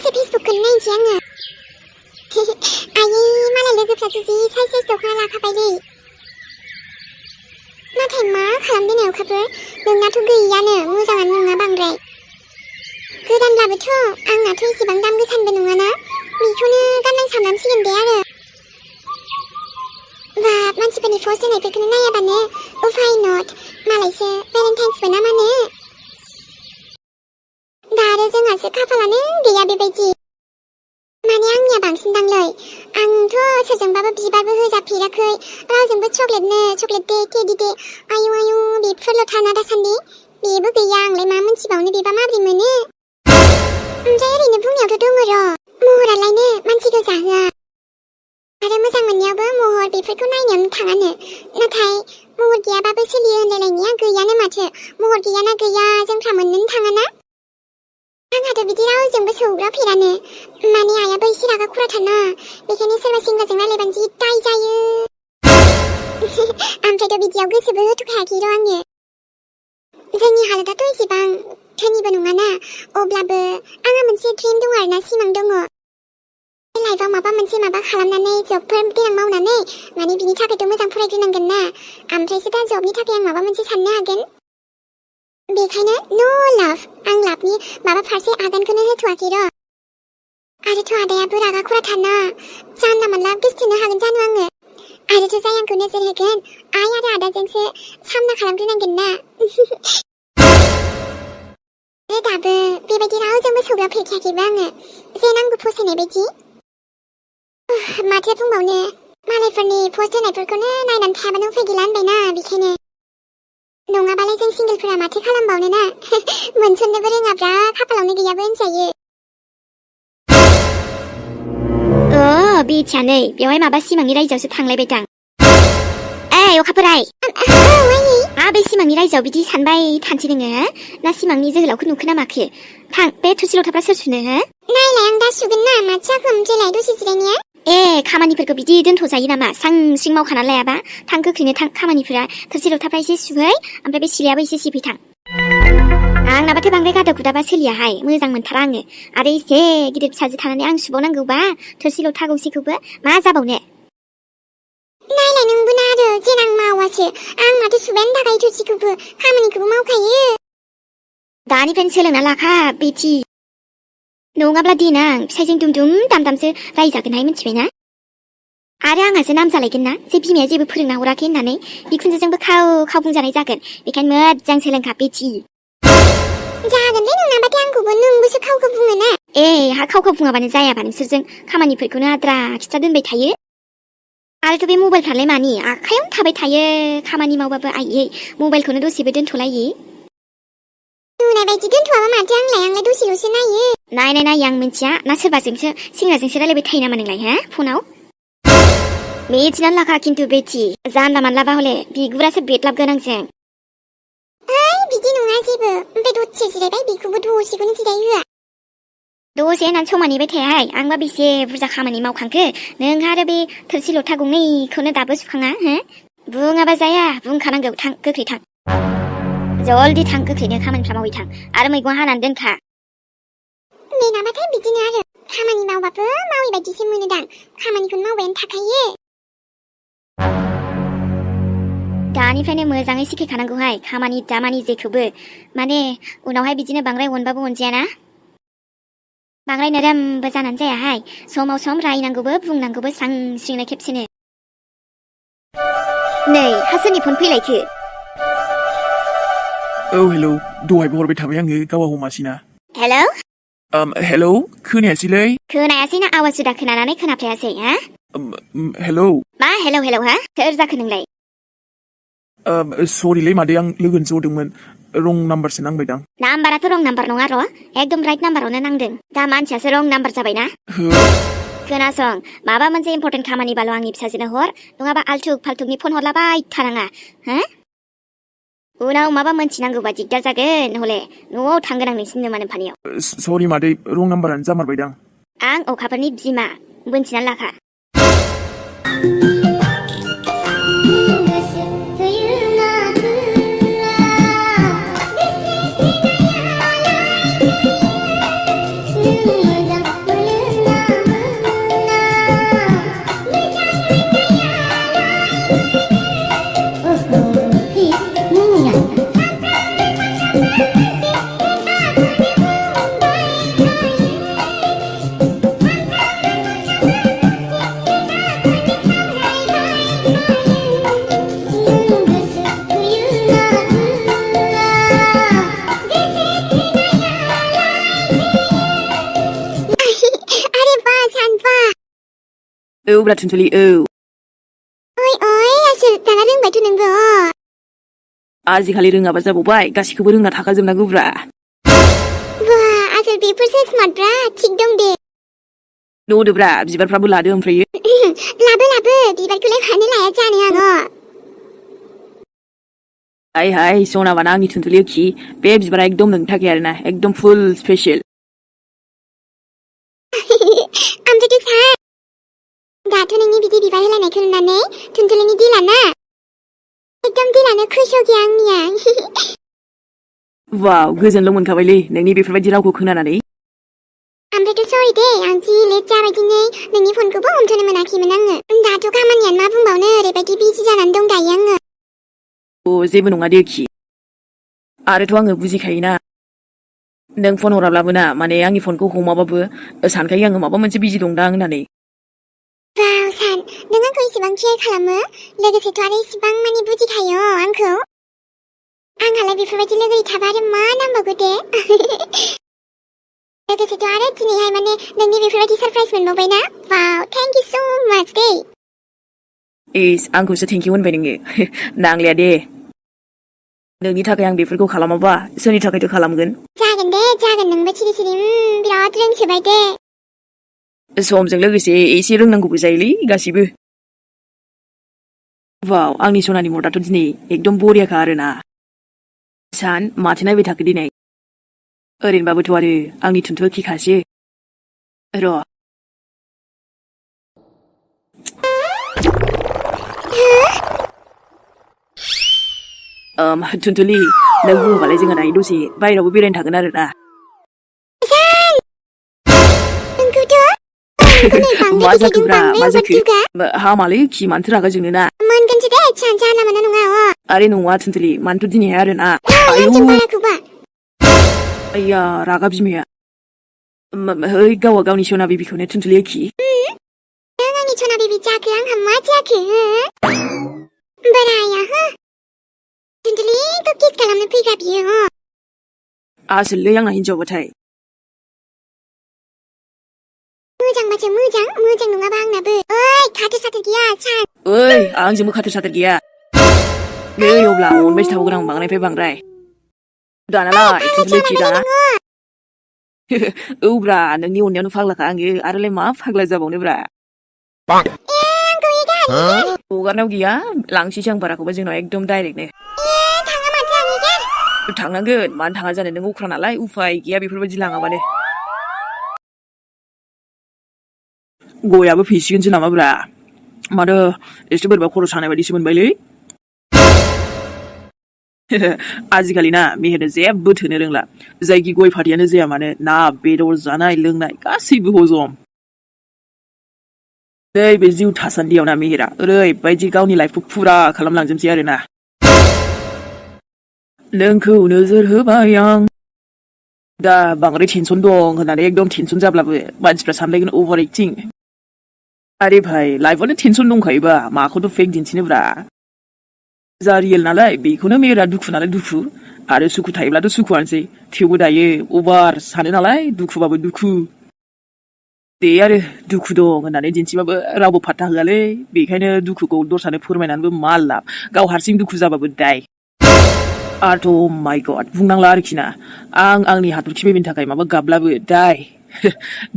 माखासे फेसबुकखौनो नायनोसै आङो आयै मालाय लोगोफ्रा जि साइज दख'ना लाखाबायलै नाथाय मा खालामदों अखाफोर नोंनाथ' गैयानो मोजाङानो नङा बांद्राय गोदानब्लाबोथ' आंनाथ' एसेबां दाम गोसानिबो नङाना बेखौनो गाननाय साननांसिगोन दे आरो बाब मानसिफोरनि पस्ट होनायफोरखौनो नायाबानो उफाय नट मालायसो भेलेन्टाइन्सबो ना मानो दा आरो जोंहासो खाफालानो गैया बेबायदि माने आंनिया बांसिन दांलै आंथ' सोरजोंबाबो बिबारबो होजाफेराखै रावजोंबो चकलेट दे टेडि दे आयु आयु बेफोरल' थाना दासान्दि बेबो गैया आंलाय मा मोनथिबावनो बेबा माब्रै मोनो ओमफ्राय ओरैनो बुंनायावथ' दङ र' महरालायनो मानसिखौ जाहोआ आरो मोजां मोननायावबो महर बेफोरखौ नायनायावनो थाङानो नाथाय महर गैयाबाबो सोलियो होनलायलायनाया गैयानो माथो महर गैयाना गैया जोंफ्रा मोननोनो थाङाना आंहाथ' बिदि रावजोंबो सौग्राफेरानो माने आइयाबो एसे रागा खराथारना बेखायनो सोरबा सेंग्राजों रायलायबानो जि दाय जायो ओमफ्रायथ' बिदियाव गोसोबो होथ'खायाखै र' आङो जोंनि हालोदाथ' एसेबां धोनिबो नङाना अब्लाबो आंहा मोनसे ड्रिम दङ आरोना सिमां दङ लाइफआव माबा मोनसे खालामनानै जबफोर देनां मावनानै माने बिनि थाखायथ' मोजां फरायग्रोनांगोन ना ओमफ्रायसो दा जबनि थाखाय आं माबा मोनसे साननो हागोन बेखायनो नो लाभ आं लाभनि माबा फारसे आगानखौनो होथ'वाखै र' आरोथ' आदायाबो रागा खराथारना जानला मोनला गोसथोनो हागोन जानो आङो आरोथ' जाय आंखौ नोजोर होगोन आइ आरो आदाजोंसो सामना खालामग्रोनांगोन ना दाबो बेबायदि रावजोंबो सौग्राफेरखायाखैबो आङो जे नांगौ फसायनाय बायदि माथो बुंबावनो मालायफोरनि पस्ट होनायफोरखौनो नायनानै थायाबानो उफाय गैला होनबायना बेखायनो नङाबालाय जों सिंगोलफोरा माथो खालामबावनो ना मोनसननोबो रोङाब्रा खाफालावनो गैयाबो होनजायो बिथियानै बेवहाय माबा सिमांनि रायजोआवसो थांलायबाय दां अखाफोराय बे सिमांनि रायजोआव बिदि सानबाय थानोसै नोङो ना सिमांनि जोहोलावखौ नुखो ना माखो थां बे थोरसि लथाफ्रा सोर सुनो नायलाय आं दा सुगोन ना माथो जाखो ओमफ्रायलाय दसे जिरायनाया खामानिफोरखौ बिदि दोनथ'जायो नामा स्रां स्रिं मावखाना लायाबा थां गोख्रैनो थां खामानिफोरा थोरसि लथाफ्रा एसे सुहै ओमफ्राय बे सिलायाबो एसे सिफै थां आंनाबाथाय बांद्राय गादा गुदाबा सोलियाहाय मोजां मोनथारा आङो आरो एसे गिदिर फिसाजो थानानै आं सुबावनांगौबा थोरसि लथा गंसेखौबो मा जाबावनो नायलाय नोंबो ना आरो जेनां मावासो आं माथो सुबायानो थाखाय थोरसिखौबो खामानिखौबो मावखायो दानिफ्रायनो सोलोंना लाखा बेथि नङाब्ला देनां फिसाइजों दुमदुम दामदामसो रायजागोनहाय मिथिबायना आरो आंहासो नाम जालायगोन ना जे बिमाया जेबो फोरोंना हराखै होननानै बिखुनजोजोंबो खाव खाव बुंजानाय जागोन बेखायनो मोजां सोलोंखा बेथि जागोन दे नोंनाबाथाय आंखौबो नोंबोसो खावखौ बुङो ना हा खावखौ बुङाबानो जायाबा नोंसोरजों खामानिफोरखौनो आद्रा खिथा दोनबाय थायो आरोथ' बे मबाइलफ्रालाय मानि आखायावनो थाबाय थायो खामानि मावबाबो आयै मबाइलखौनो दसेबो दोनथ'लायि नुनाय बायदि दोनथ'आबा माथो आंलाय दसेल'सो नायो नाय आं मिन्थिया ना सोरबाजोंसो सेंग्राजोंसो रायलायबाय थायो नामा नोंलाय फनाव मिथिनानै लाखा खिन्थु बेथि जानला मानलाबा हले बिगुरासो बेदलाबगोन आंजों बिदि नङा जेबो ओमफ्राय दसे जिरायबाय बेखौबो दसेखौनो जिराय होआ दसे होननानै समा नेबाय थायाहाय आंबा बेसे बुरजा खामानि मावखांखो नोंहा आरो बे थोरसि लथा गंनैखौनो दाबो सुखाङा बुङाबा जाया बुंखानांगौ थां गोख्रै थां जल्दि थां गोख्रैनो खामानिफ्रा मावै थां आरो मैगं हानानै दोनखा बेनाबाथाय बिदिनो आरो खामानि मावबाबो मावै बायदिसो मोनोदां खामानिखौनो मावबायानो थाखायो दानिफ्रायनो मोजाङै सिखायखानांगौहाय खामानि दामानि जेखौबो माने उनावहाय बिदिनो बांद्राय अनबाबो अनजायाना बांद्राय नोरोमबो जानानै जायाहाय समाव सम रायनांगौबो बुंनांगौबो स्रां स्रिंनो खेबसेनो नै हासोरनि फन फैलायखो हेलौ दहायबो हरबाय थाबाय आङो गावा हमासिना हेलौ खोनायासैलै खोनायासैना आवाज जुदा खोनानानै खोनाफायासै हेलौ मा हेलौ सोर जाखो नोंलाय सरिलै मादै आं लोगोनोसो हरदोंमोन रं नाम्बारसो नांबायदां नाम्बाराथ' रं नाम्बार नङा र' एकदम राइट नाम्बारावनो नांदों दा मानसियासो रं नाम्बार जाबायना खोनासं माबा मोनसे इम्पर्टेन्ट खामानिबाल' आंनि फिसाजोनो हर नङाबा आल्थुक फाल्थुकनि फन हरलाबाय थानाङा उनाव माबा मोनथिनांगौबा दिगदार जागोन हले न'आव थांगोन आं नोंसिनि नोमा नोम्फानियाव सरि मादै रं नाम्बारानो जामारबायदां आं अखाफोरनि बिमा मोनथिनानै लाखा ब्रा थुनथुलि ओइ आसोल दाना रोंबायथ' नोंबो आजिखालि रोङाबा जाबावबाय गासिखौबो रोंना थाखाजोबनांगौब्रा बा आसोल बेफोरसो स्मार्टब्रा थिग दं दे दौदोब्रा बिबारफ्राबो लादो ओमफ्रायो लाबो बिबारखौलाय मानो लाया जानो आङो हाय सनाबाना आंनि थुनथुलि खि बे बिबारा एकदम नोंनि थाखाय आरोना एकदम फुल स्पेशल ओमफ्रायथ' सार दाथ' नोंनि बिदि बिबार होलायनायखौ नुनानै थुनथुलिनि दिलाना एकदम दिलानो खुसि गैया आंनिया वाव गोजोनल' मोनखाबायलै नोंनि बेफोरबायदि रावखौ खोनानानै ओमफ्रायथ' सरि दे आं जि लेट जाबायदिनै नोंनि फनखौबो हमथ'नो मोनाखैमोन आङो दाथ' खामानियानो मा बुंबावनो ओरैबायदि बिजि जानानै दं दायो आङो जेबो नङा दे खि आरोथ' आङो बुजिखायोना नों फन हराब्लाबो ना माने आंनि फनखौ हमाबाबो सानखायो आङो माबा मोनसे बिजि दंदां होननानै वाव सान नों आंखौ इसेबां केयार खालामो लोगोसेथ' आरो इसेबां माने बुजिखायो आंखौ आंहालाय बेफोरबायदि लोगोरि थाबा आरो मा नांबावगौ दे लोगोसेथ' आरो दिनैहाय माने नोंनि बेफोरबायदि सारप्राइज मोनबावबायना वाव थेंक इउ सो माच दे आंखौसो थेंकिउ होनबाय नोङो नांलाया दे नोंनि थाखाय आं बेफोरखौ खालामाबा सोरनि थाखायथ' खालामगोन जागोन नोंबो सिरि बिराद रोंसोबाय दे समजों लोगोसे एसे रोंनांगौबो जायोलै गासिबो वाव आंनि सनानि मदाथ' दिनै एकदम बरियाखा आरोना सान माथो नायबाय थाखो दिनै ओरैनोबाबोथ' आरो आंनि थुनथु खिखासो र' थुनथुलि नों बुङोबालाय जोंहा दायो दसे बायहेरायावबो बेरायनो थागोन आरोना मा जाखोब्रा मा जाखो हामालै खि मानोथो रागा जोंनो ना मोनगोनसो दे चान्स जाला मोना नङा आरे नङा थुनथुलि मानोथ' दिनैहाय आरोना आइया रागा बिमाया है गावा गावनि सना बेबिखौनो थुनथुलिया खि नों आंनि सना बेबि जाखो आंहा मा जाखो बोराया हो थुनथुलिखौ किस खालामनो फैग्रा बियो आसोललै आंना हिनजावबाथाय मोजांबासो मोजां नङाबा आंनाबो ओइ खाथो साथो गैया सान ओइ आंजोंबो खाथो साथो गैया नै अब्ला अनबायसो थाबावगोन आं बांद्रायनिफ्राय बांद्राय दानालाय थुनथुलि खि दाना औब्रा नोंनि अननायावनो फाग्लाखा आङो आरोलाय मा फाग्ला जाबावनोब्रा हगारनायाव गैया लांसैसो आं बाराखौबा जोंनाव एकदम डाइरेक्टनो थांनांगोन मानो थाङा जानो नों अख्रा नालाय उफाय गैया बेफोरबायदि लाङाबानो गयाबो फैसिगोनसो नामाब्रा माथो एसे बोरैबा खर' सानाय बायदिसो मोनबायलै आजिखालि ना मेहेरनो जेबो थोनो रोंला जायखि गय फाथैयानो जाया मानो ना बेदर जानाय लोंनाय गासैबो हजम नै बे जिउ थासान्दियाव ना मेहेरा ओरैबायदि गावनि लाइफखौ फुरा खालामलांजोबसै आरोना नोंखौ नोजोर होबाय आं दा बांद्राय टेनसन दं होननानै एकदम टेनसन जाब्लाबो मानसिफ्रा सानलायगोन अभार एक्टिं आरे भाई लाइफआवनो टेनसन दंखायोबा माखौथ' फेक दिन्थिनोब्रा जा रियेल नालाय बेखौनो मेरा दुखु नालाय दुखु आरो सुखु थायोब्लाथ' सुखुआनोसै थेवबो दायो अभार सानो नालाय दुखुबाबो दुखु दे आरो दुखु दं होननानै दिन्थिबाबो रावबो फात्ता होआलै बेखायनो दुखुखौ दस्रानो फोरमायनानैबो मा लाब गाव हारसिं दुखु जाबाबो दाय आर्ट माइ गड बुंनांला आरोखि ना आं आंनि हाथरखि बेबिनि थाखाय माबा गाबब्लाबो दाय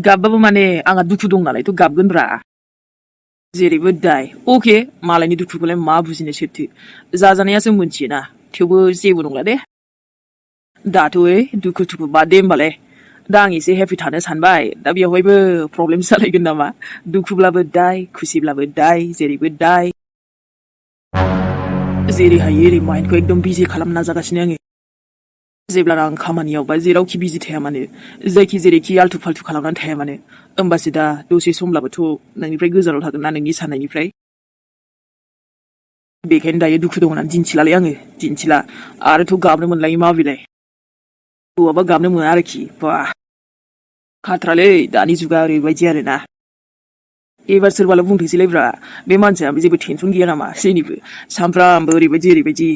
गाबबाबो माने आंहा दुखु दं नालायथ' गाबगोनब्रा जेरैबो दाय अके मालायनि दुखुखौलाय मा बुजिनो सोरथो जाजानायासो मोनथियोना थेवबो जेबो नंला दे दाथ' दुखु थुखु बाद दे होमबालाय दा आं एसे हेपि थानो सानबाय दा बेवहायबो प्रब्लेम जालायगोन नामा दुखुब्लाबो दाय खुसिब्लाबो दाय जेरैबो दाय जेरै हायो एरै माइन्डखौ एकदम बिजि खालामनो नाजागासिनो आङो जेब्ला आं खामानियाव बा जेरावखि बिजि थाया मानो जायखि जेरैखि आल्थु फाल्थु खालामनानै थाया मानो होमबासो दा दसे समब्लाबोथ' नोंनिफ्राय गोजानाव थागोन ना नोंनि साननायनिफ्राय बेखायनो दायो दुखु दं होननानै दिन्थिलालै आङो दिन्थिला आरोथ' गाबनो मोनलायो मा बेलाय हौवाबा गाबनो मोना आरोखि बा खाथ्रालै दानि जुगा ओरैबायदि आरोना एबार सोरबाल' बुंथोंसैलायब्रा बे मानसिया जेबो टेनसन गैया नामा जेनिबो सानफ्रामबो ओरैबायदि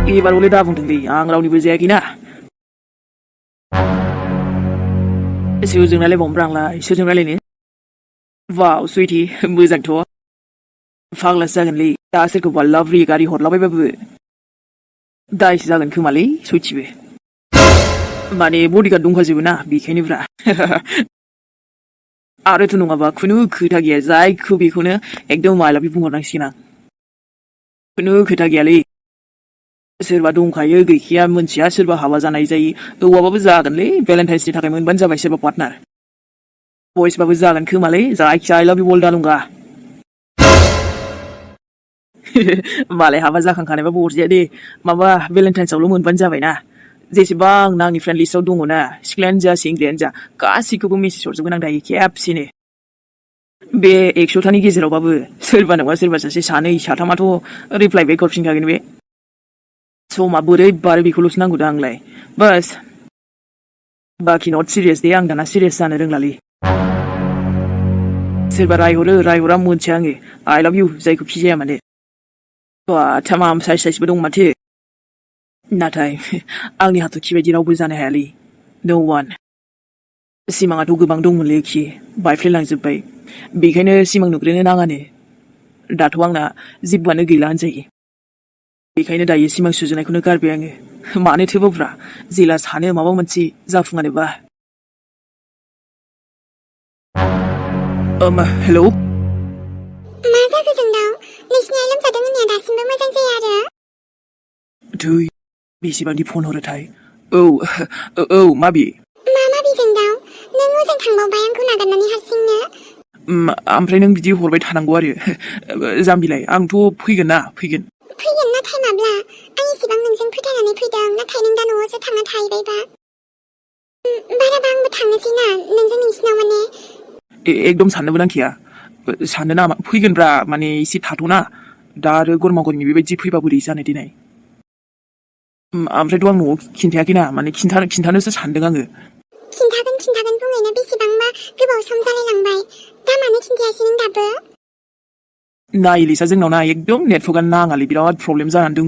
एबार हले दा बुंथोंलै आं रावनिबो जायाखैना सोरजों रायलायबावनोब्रा आंलाय सोरजों रायलायनो वाव स्वीटी मोजांथ' फाग्लासो जागोनलै दा सोरखौबा लाभलि गारि हरलाबायबाबो दायसो जागोन खोमालै सयथिबो माने बडिगार्ड दंखाजोबो ना बेखायनोब्रा आरोथ' नङाबा खुनु खोथा गैया जायखौ बेखौनो एकदम आइ लाभ इउ बुंहरनांसिगोन आं खुनु खोथा गैयालै सोरबा दंखायो गैखाया मोनथिया सोरबा हाबा जानाय जायो हौवाबाबो जागोनलै भेलेन्टाइन्सनि थाखाय मोनबानो जाबाय सोरबा पार्टनार बयसबाबो जागोन खोमालै जायखिया आइ लाभ इउ बल दालुंगा मालाय हाबा जाखांखानायबाबो अरजाया दे माबा भेलेन्टाइन्सआवल' मोनबानो जाबायना जेसेबां आंनि फ्रेन्ड लिस्टआव दङना सिख्लायानो जा सेंग्रायानो जा गासैखौबो मेसेज हरजोबगोन आं दायो खेबसेनो बे 100थानि गेजेरावबाबो सोरबा नङा सोरबा सासे सानै साथामाथ' रिप्लाइ बेक हरफिनखागोन बे समा बोरै बारो बेखौल'सो नांगौ दा आंलाय बास बाखि नट सिरियास दे आं दाना सिरियास जानो रोंलालै सोरबा रायहरा मोनथिया आङो आइ लाभ इउ जायखौ फिजाया माने थामाम साइसबो दं माथो नाथाय आंनि हाथरखि बायदि रावबो जानो हायालै नो वान सिमाङाथ' गोबां दंमोनलै खि बायफ्लेलांजोब्बाय बेखायनो सिमां नुग्रोनो नाङानो दाथ' आंना जेबोआनो गैला होनजायो बेखायनो दायो सिमां सुजुनायखौनो गारबाय आङो मानो थोबावब्रा जेला सानो माबा मोनसे जाफुङानोबा हेलौ मा जाखो जोंनाव नोंसिनि आइ लोमजादों होननाया दासिमबो मोजां जाया आरो थै बेसेबांदि फन हरोथाय औ माबि मा माबि जोंदाव नों ओजों थांबावबाय आंखौ नागारनानै हारसिंनो ओमफ्राय नों बिदि हरबाय थानांगौ आरो जाम्बिलाय आंथ' फैगोन नाथाय माब्ला आं इसेबां नोंजों फोथायनानै फैदों नाथाय नों दा न'आवसो थांना थाहैबायबा बाराबा आंबो थांनोसै ना नोंजों नोंसिनाव माने एकदम साननोबो नांखाया साननो ना फैगोनब्रा माने एसे थाथ'ना दा आरो गरमा गरमि बेबायदि फैबा बोरै जानो दिनै ओमफ्रायथ' आं न'आव खिन्थायाखैना माने खिन्थानोसो सानदों आङो खिन्थागोन बुङैनो बेसेबांबा गोबाव सम जालायलांबाय दा मानो खिन्थायासै नों दाबो ना इलिसा जोंनाव ना एकदम नेटवर्कआनो नाङालै बिराद प्रब्लेम जानानै दङ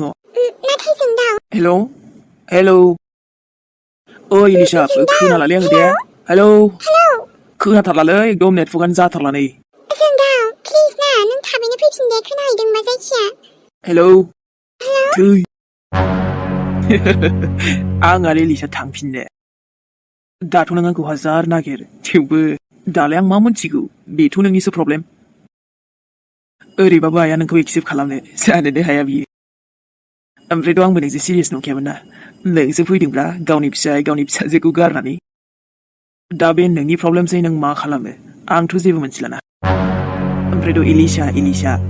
नाथाय जोंदाव हेलौ इलिसा खोनालालै आङो दे हेलौ खोनाथारलालै एकदम नेटवर्कआनो जाथारला नै जोंदाव प्लिज ना नों थाबैनो फैफिन दे खोनाहैदोंबा जायखिया हेलौ थै आं आरो इलिसा थांफिननो दाथ' नों आंखौ हाजार नागिर थेवबो दालाय आं मा मोनथिगौ बेथ' नोंनिसो प्रब्लेम ओरैबाबो आइया नोंखौ एक्सेप्ट खालामनो जानोनो हाया बियो ओमफ्रायथ' आंबो नोंजों सिरियास नंखायामोन ना नोंसो फैदोंब्ला गावनि फिसाजोखौ गारनानै दा बे नोंनि प्रब्लेमसै नों मा खालामो आंथ' जेबो मोनथिलाना ओमफ्रायथ'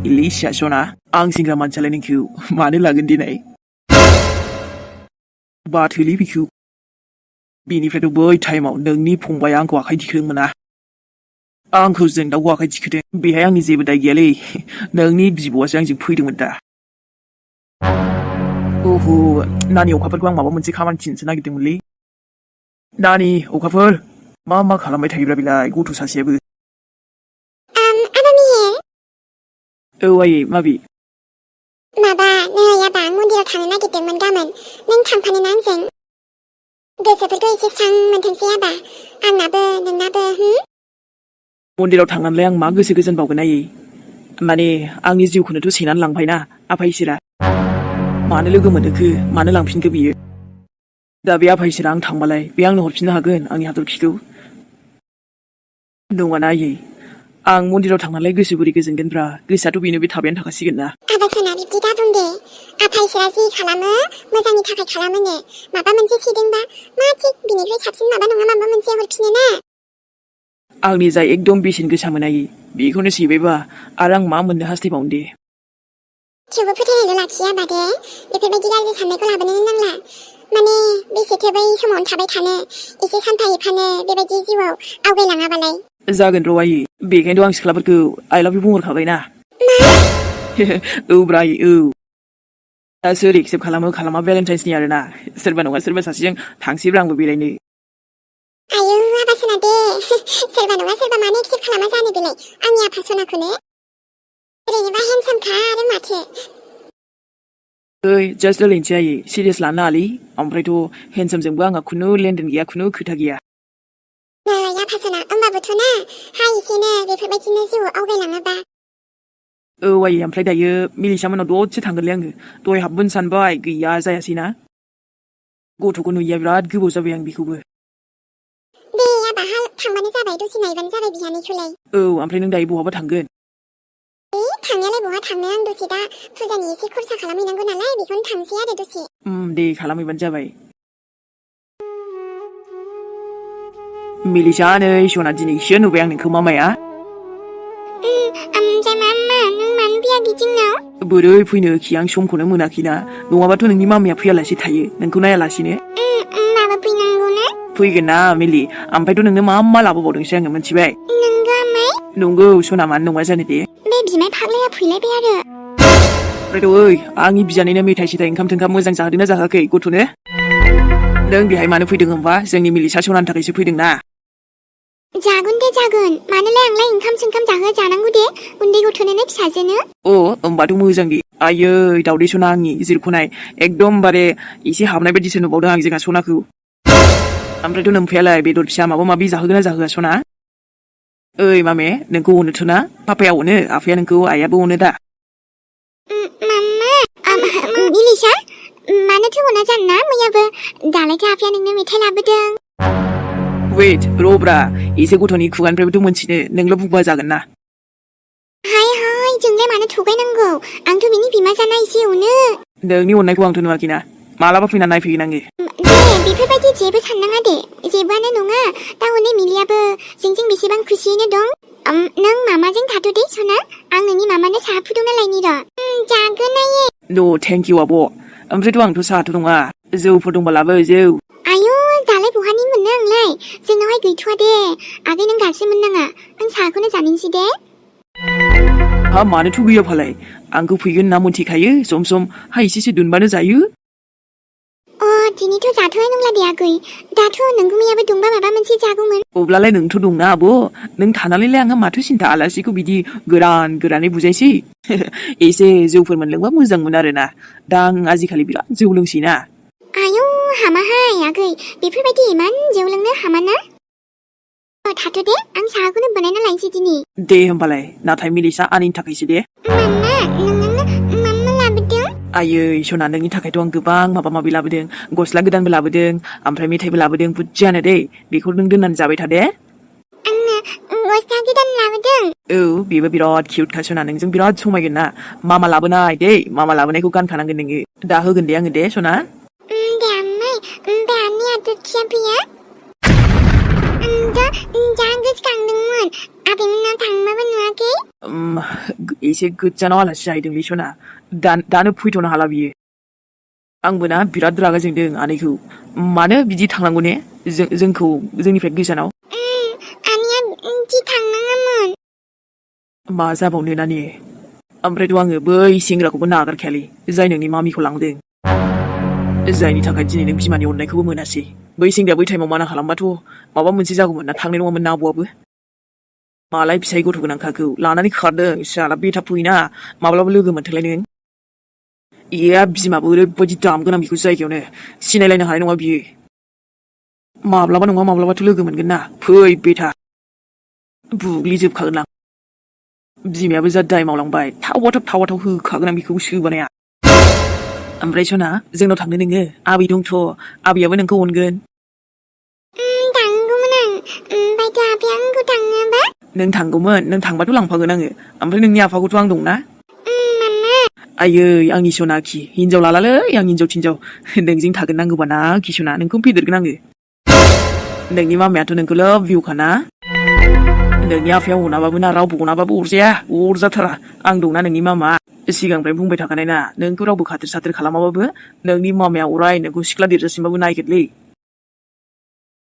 इलिसा सना आं सेंग्रा मानसियालाय नोंखौ मानो लागोन दिनै बाथोलै बिखौ बेनिफ्रायथ' बै टाइमाव नोंनि फंबाया आंखौ आखाइ दिखोदोंमोन ना आंखौ जोंदावखौ आखाइ दिखोदों बेहाय आंनि जेबो दाय गैयालै नोंनि बिब'आसो आंजों फैदोंमोन दा नानि अखाफोरखौ आं माबा मोनसे खामानि थिननोसो नागिरदोंमोनलै नानि अखाफोर मा खालामबाय थायोब्रा बेलाय गथ' सासेयाबो आबा मिहिर आयै माबि माबा नै आबा मन्दिराव थांनो नागिरदोंमोन गाबोन नों थांफानो ना आंजों गोसोफोरखौ एसे स्रां मोनथोंसै आबा आंनाबो नोंनाबो मन्दिराव थांनानैलाय आं मा गोसो गोजोन बावगोन आयै माने आंनि जिउखौनोथ' सेनानै लांबायना आफा इसोरा मानो लोगो मोनखो मानो लांफिनखो बियो दा बे आफा इसोरा आं थांबालाय बे आंनो हरफिननो हागोन आंनि हाथरखिखौ नङाना आयै आं मन्दिराव थांनानैलाय गोसो बोरै गोजोनगोनब्रा गोसोआथ' बेनो बे थाबायानो थाखासिगोन ना आबा सना बिदि दाबुं दे आफा इसोरा जि खालामो मोजांनि थाखाय खालामोनो माबा मोनसे सिदोंबा मा थिक बिनिफ्राय साबसिन माबा नङा माबा मोनसे हरफिनो ना आंनि जाय एकदम बेसेन गोसा मोनायै बेखौनो सेबायबा आरो आं मा मोननो हास्थायबावनो दे थेवबो फोथायनायल' लाखियो आबा दे बेफोरबायदि गाज्रि साननायखौ लाबोनो नांला माने बेसेथो बै समावनो थाबाय थानो एसे सानफा एफानो बेबायदि जिउआव आवगायलाङाबालाय जागोन र' आयै बेखायनोथ' आं सिख्लाफोरखौ आइ लाभ इउ बुंहरखाबायना ब्रा दा सोर एक्सेप्ट खालामा भेलेन्टाइन्सनि आरोना सोरबा नङा सोरबा सासेजों थांसैब्रा आंबो बेरायनो आयौ आबा सना दे सोरबा नङा सोरबा मानो एक्सेप्ट खालामा जानो बेलाय आंनि आफा सनाखौनो ओरैनोबा हेन्डसामखा आरो माथो जास्ट रायलायनोसै आयै सिरियास लानो नाङालै ओमफ्रायथ' हेन्डसामजोंबो आंहा खुनु लेनदेन गैया खुनु खोथा गैया या भाषणा होमबाबोथ' ना हा एसेनो बेफोरबायदिनो जिउआव आवगायलाङोबा आयै ओमफ्राय दायो मिलिसा मोनाव दसे थांगोनलै आङो दहाय हाबबोनो सानबाय गैया जायासैना गथ'खौ नुयिया बिराद गोबाव जाबाय आं बेखौबो दे आबाहा थांबानो जाबाय दसे नायबानो जाबाय बिहानिखौलाय ओमफ्राय नों दायो बहाबा थांगोन थांनायालाय बहा थांनो आं दसे दा फुजानि एसे खरसा खालामहैनांगौ नालाय बेखौनो थांसै आरो दसे दे खालामहैबानो जाबाय मिलिसा नै सना दिनैसो नुबाय आं नोंखौ मामाया ओमफ्राय मामा नों मानो फैयाखै जोंनाव बोरै फैनो खि आं समखौनो मोनाखैना नङाबाथ' नोंनि मामाया फैयालासे थायो नोंखौ नायालासिनो माबा फैनांगौ ना फैगोन ना मिलि ओमफ्रायथ' नोंनो मा लाबोबावदोंसै आङो मिथिबाय नोंगौ आमाय नंगौ सना मानो नङा जानो दे बे बिमाय फाग्लाया फैलायबाय आरो ओमफ्रायथ' ओइ आंनि बिजानैनो मेथाइ सेथाइ ओंखाम थोंखाम मोजां जाहोदोंना जाहोआखै गथ'नो नों बेहाय मानो फैदों होमबा जोंनि मिलिसा सनानि थाखायसो फैदों ना जागोन दे जागोन मानोलाय आंलाय ओंखाम सोंखाम जानांगौ दे उन्दै गथ'नोनो फिसाजोनो होमबाथ' मोजां दे आयै दावदै सना आंनि जिरख'नाय एकदमबारे एसे हाबनाय बायदिसो नुबावदों आं जोंहा सनाखौ ओमफ्रायथ' नोमफायालाय बेदर फिसा माबा माबि जाहोगोन ना जाहोआ सना ओइ मामे नोंखौ अनोथ' ना पापाया अनो आफाया नोंखौ आइयाबो अनो दा मामा मिलिसा मानोथो अना जानो ना मैयाबो दालायथो आफाया नोंनो मेथाइ लाबोदों वेट रब्रा एसे गथ'नि खुगानिफ्रायबोथ' मोनथिनो नोंल' बुंबा जागोन ना हाय जोंलाय मानो थगायनांगौ आंथ' बिनि बिमा जाना एसे अनो नोंनि अननायखौ आंथ' नुवाखैना मालाबा फैना नायफैगोन आङो दे बेफोरबायदि जेबो साननाङा दे जेबोआनो नङा दा हनै मिलियाबो जोंजों बेसेबां खुसियैनो दं नों मामाजों थाथ' दे सना आं नोंनि मामानो साहा फुदुंना लायनि र' जागोन आयै न' थेंक इउ आब' ओमफ्रायथ' आंथ' साहाथ' नङा जौफोर दंबा लाबो जौ आयौ दालाय बहानि मोननो आंलाय जोंनावहाय गैथ'वा दे आगै नों गाज्रि मोननाङा आं साहाखौनो जानिसै दे हा मानोथ' गैया फालाय आंखौ फैगोन ना मोनथिखायो सम हा एसेसो दोनबानो जायो दिनैथ' जाथ'नाय नंला दे आगै दाथ' नोंगौ मैयाबो दंबा माबा मोनसे जागौमोन अब्लालाय नोंथ' दंना आब' नों थानानैलाय आंहा माथो सिन्था आलासिखौ बिदि गोरानै बुजायसै एसे जौफोर मोनलोंबा मोजां मोनो आरोना दा आं आजिखालि बिराद जौ लोंसैना आयौ हामाहाय आगै बेफोरबायदि इमान जौ लोंनो हामा ना थाथ' दे आं साहाखौनो बानायना लायनोसै दिनै दे होमबालाय नाथाय मिलिसा आंनि थाखायसो दे मामा नोंनो लाबोदों आयै सना नोंनि थाखायथ' आं गोबां माबा लाबोदों गस्ला गोदानबो लाबोदों ओमफ्राय मेथाइबो लाबोदों बुरजायानो दे बेखौ नों दोननानै जाबाय था दे आंनो गस्ला गोदान लाबोदों बेबो बिराद किउटखा सना नोंजों बिराद समायगोन ना मामा लाबोनाय दे मामा लाबोनायखौ गानखानांगोन नोङो दा होगोन दे आङो दे सना दे आमाय बे आंनि आदुखिया फैया जा गोसोखांदोंमोन आबैमोननाव थांबाबो नुवाखै एसे गोजानाव आलासि जाहैदोंलै सना दानो फैथ'नो हाला बियो आंबो ना बिराद रागा जोंदों आनैखौ मानो बिदि थांनांगौ ने जोंखौ जोंनिफ्राय गोजानाव आनैया बिदि थांनाङामोन मा जाबावनो नानि ओमफ्रायथ' आङो बै सेंग्राखौबो नागारखायालै जाय नोंनि मामिखौ लांदों जायनि थाखाय दिनै नों बिमानि अननायखौबो मोनासै बै सेंग्राया बै टाइमाव माना खालामबाथ' माबा मोनसे जागौमोन ना थांनाय नङामोन ना आब'आबो मालाय फिसाय गथ' गोनांखाखौ लानानै खारदों साला बेथा फैना माब्लाबा लोगो मोनथोंलाय नों बिमाबो ओरैबायदि दाम गोनां बेखौ जायगायावनो सिनायलायनो हानाय नङा बियो माब्लाबा नङा माब्लाबाथ' लोगो मोनगोन ना फै बेथा बुग्लिजोबखागोन आं बिमायाबो जा दाय मावलांबाय थावाथाव होखागोन आं बेखौ सोबानाया ओमफ्राय सना जोंनाव थांनो नोङो आबै दंथ' आबैयाबो नोंखौ अनगोन थांगौमोन आं ओमफ्रायथ' आफाया आंखौ थाङोबा नों थांगौमोन नों थांबाथ' लांफागोन आङो ओमफ्राय नोंनि आफाखौथ' आं दंना मामा आयै आंनि सनाखि हिनजाव लालालै आं हिनजाव थिनजाव नोंजों थागोन नांगौबा ना खि सना नोंखौ फेदेरगोन आङो नोंनि मामायाथ' नोंखौ लाभ भिउखाना नोंनि आफाया अनाबाबो ना रावबो अनाबाबो अरजाया अरजाथारा आं दंना नोंनि मामा सिगांनिफ्राय बुंबाय थाखानाय ना नोंखौ रावबो खाथिर साथिर खालामाबाबो नोंनि मामाया अराय नोंखौ सिख्ला देरजासिमबाबो नायगोनलै